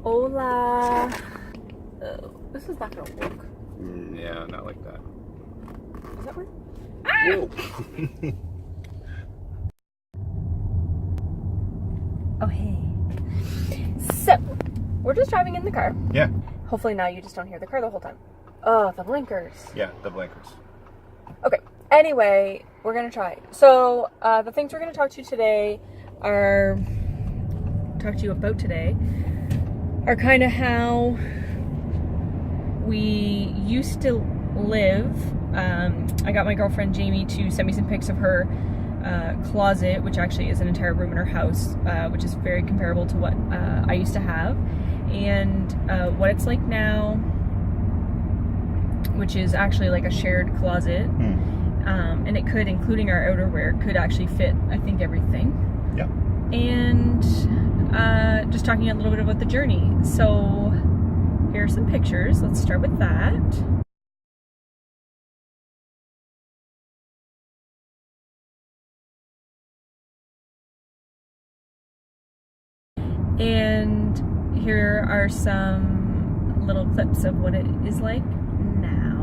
Hola. This is not gonna work. Yeah, not like that. Does that work? Whoa. Oh, hey. So, we're just driving in the car. Yeah. Hopefully now you just don't hear the car the whole time. Oh, the blinkers. Yeah, the blinkers. Okay. Anyway, we're gonna try. So, the things we're gonna talk to you about today are kind of how we used to live. I got my girlfriend Jamie to send me some pics of her closet, which actually is an entire room in her house, which is very comparable to what I used to have, and what it's like now, which is actually like a shared closet. And it could, including our outerwear, could actually fit, I think, everything. Yeah. And just talking a little bit about the journey. So here are some pictures. Let's start with that. And here are some little clips of what it is like now.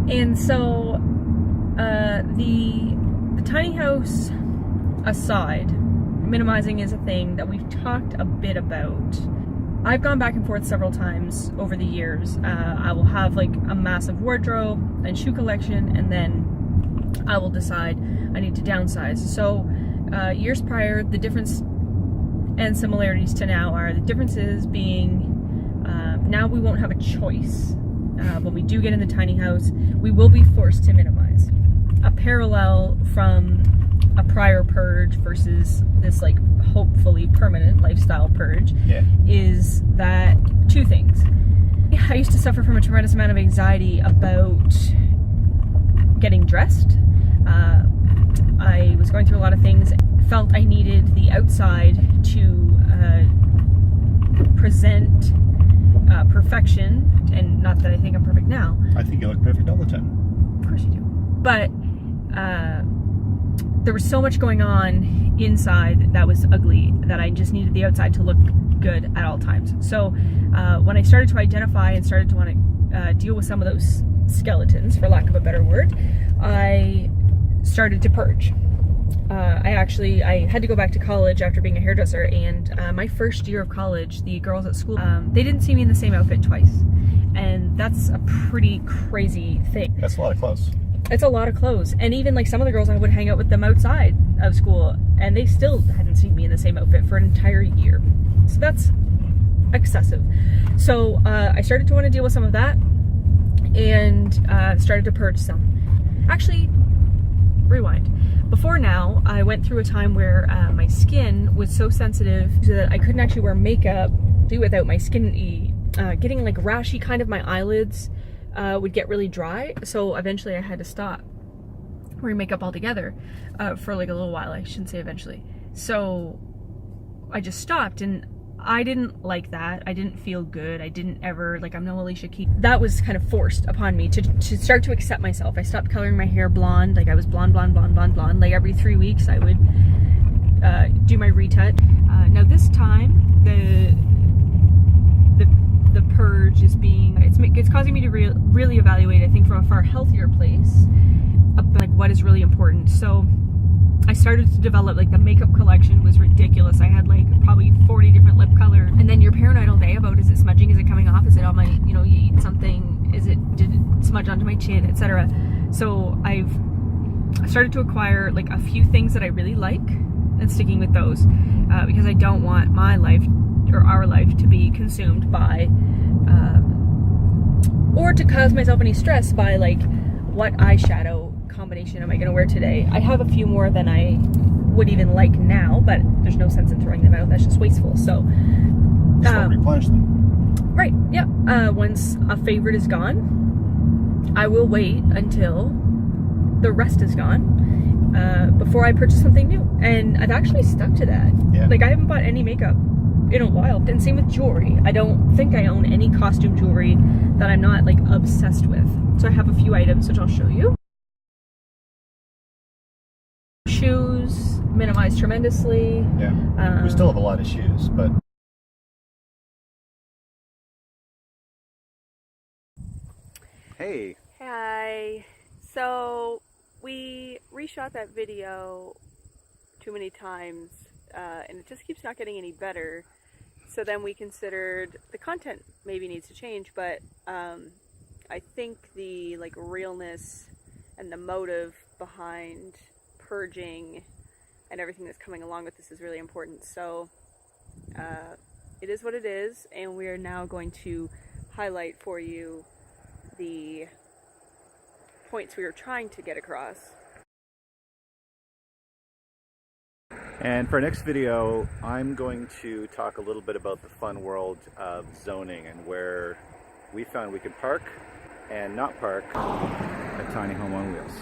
And so, the tiny house aside, minimizing is a thing that we've talked a bit about. I've gone back and forth several times over the years. I will have like a massive wardrobe and shoe collection, and then I will decide I need to downsize. So, years prior, the difference and similarities to now are the differences being now we won't have a choice. When we do get in the tiny house, we will be forced to minimize. A parallel from a prior purge versus this like hopefully permanent lifestyle purge is that two things. I used to suffer from a tremendous amount of anxiety about getting dressed. I was going through a lot of things, felt I needed the outside to present perfection, and not that I think I'm perfect now. I think you look perfect all the time. Of course you do. But there was so much going on inside that was ugly that I just needed the outside to look good at all times. So when I started to identify and started to want to deal with some of those skeletons, for lack of a better word, I started to purge. I had to go back to college after being a hairdresser, and my first year of college, the girls at school, they didn't see me in the same outfit twice. And that's a pretty crazy thing. That's a lot of clothes. It's a lot of clothes. And even like some of the girls, I would hang out with them outside of school, and they still hadn't seen me in the same outfit for an entire year. So that's excessive. So I started to want to deal with some of that, and started to purge some. Actually, rewind. Before now, I went through a time where my skin was so sensitive that I couldn't actually wear makeup, do without my skin getting like rashy. Kind of my eyelids would get really dry, so eventually I had to stop wearing makeup altogether for like a little while. I shouldn't say eventually. So I just stopped, and I didn't like that. I didn't feel good. I didn't ever, like, I'm no Alicia Keys. That was kind of forced upon me to start to accept myself. I stopped coloring my hair blonde. Like, I was blonde. Like, every 3 weeks I would do my retouch. Now this time, the purge is being, it's causing me to really evaluate, I think, from a far healthier place, like what is really important. So I started to develop, like, the makeup collection was ridiculous. I had like probably 40 different lip colors, and then you're paranoid all day about, is it smudging, is it coming off, is it on my, you eat something, did it smudge onto my chin, etc. So I started to acquire like a few things that I really like and sticking with those, because I don't want my life or our life to be consumed by or to cause myself any stress by like, what eyeshadow combination am I going to wear today. I have a few more than I would even like now, but there's no sense in throwing them out. That's just wasteful. So replenish them. Right. Yeah. Once a favorite is gone, I will wait until the rest is gone before I purchase something new. And I've actually stuck to that. Yeah. Like, I haven't bought any makeup in a while. And same with jewelry. I don't think I own any costume jewelry that I'm not like obsessed with. So I have a few items which I'll show you. Shoes, minimized tremendously. Yeah. We still have a lot of shoes, but hey. Hi. So we reshot that video too many times and it just keeps not getting any better. So then we considered the content maybe needs to change, but I think the like realness and the motive behind purging and everything that's coming along with this is really important. So it is what it is, and we are now going to highlight for you the points we were trying to get across. And for our next video, I'm going to talk a little bit about the fun world of zoning and where we found we could park and not park a tiny home on wheels.